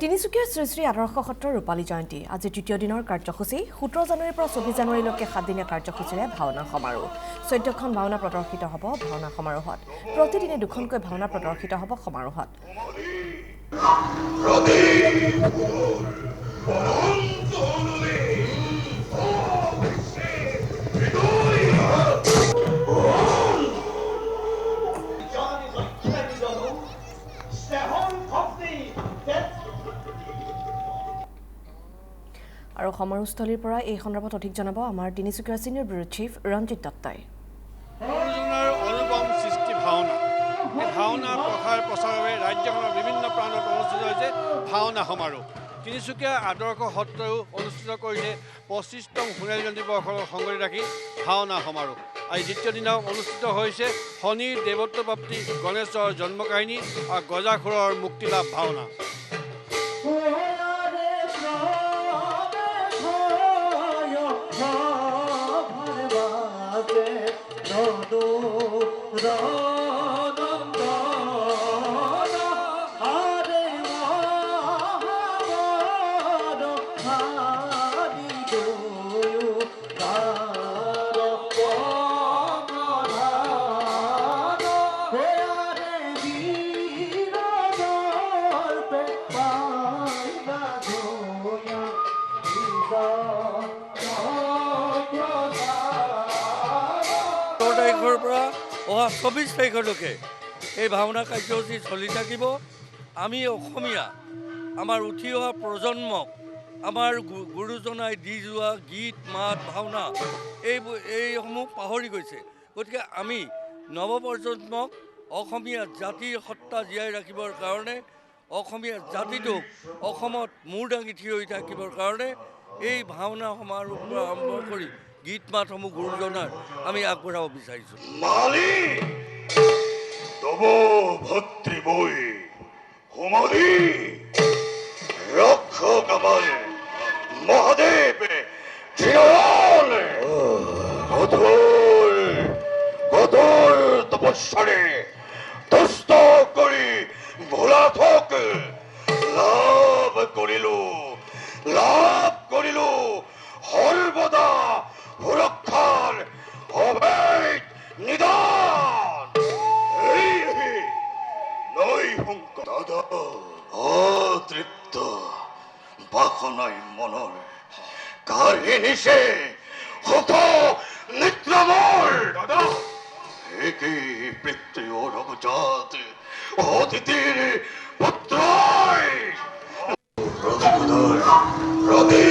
তিনিচুকীয়াৰ শ্ৰী শ্ৰী আদৰ্শ সত্ৰৰ ৰূপালী জয়ন্তী আজি তৃতীয় দিনৰ কাৰ্যসূচী 17 জানুৱাৰীৰ পৰা 24 জানুৱাৰীলৈকে 7 দিনীয়া কাৰ্যসূচীৰে ভাওনা সমাৰোহ 14খন ভাওনা প্ৰদৰ্শিত হ'ব ভাওনা সমাৰোহত প্ৰতিদিনে দুখনকৈ ভাওনা প্ৰদৰ্শিত হ'ব সমাৰোহত আৰু সমাৰোহস্থলীৰ পৰা এই সন্দৰ্ভত অধিক জনাব আমাৰ তিনিচুকীয়াৰ সিনিয়ৰ ব্যুৰো চিফ ৰঞ্জিত দত্তই অনুপম সৃষ্টি ভাওনা এই ভাওনা প্ৰচাৰৰ বাবে ৰাজ্যখনৰ বিভিন্ন প্ৰান্তত অনুষ্ঠিত হৈছে ভাওনা সমাৰোহ তিনিচুকীয়া আদৰ্শ সত্ৰও অনুষ্ঠিত কৰিলে 25তম সোণালী জয়ন্তী বৰ্ষৰ সংগতি ৰাখি ভাওনা সমাৰোহ আজি দ্বিতীয় দিনাও অনুষ্ঠিত হৈছে শনিৰ দেৱত্ব প্ৰাপ্তি গণেশৰ জন্ম কাহিনী আৰু গজাখুৰৰ মুক্তিলাভ ভাওনা তাৰিখৰ পৰা অহা 24 তাৰিখলৈকে এই ভাওনা কাৰ্যসূচী চলি থাকিব আমি অসমীয়া আমাৰ উঠি অহা প্ৰজন্মক আমাৰ গুৰুজনাই দি যোৱা গীত মাত ভাওনা এইসমূহ পাহৰি গৈছে গতিকে আমি নৱপ্ৰজন্মক অসমীয়া জাতিৰ সত্তা জীয়াই ৰাখিবৰ কাৰণে অসমীয়া জাতিটোক অসমত মূৰ দাঙি থিয় হৈ থাকিবৰ কাৰণে এই ভাওনা সমাৰোহৰ পৰা আৰম্ভ কৰি গীত মাতসমূহ গুৰুজনাৰ আমি আগবঢ়াব বিচাৰিছোঁ মালি তব ভদ্রিবই হুমলি রক্ষক আমার মহাদেব চিরল গদর তপস্যারে তস্ত করি ভোলা থক লাভ করিল সর্বদা সুরক্ষার অভেদ নিদান নই শঙ্কর দাদা অতৃপ্ত বাসনাই মনৰ কাহিনীছে সুখ নিদ্ৰামৰ দাদা একে পিতৃ অৰবজাত অতিথিৰ পুত্ৰ ৰবি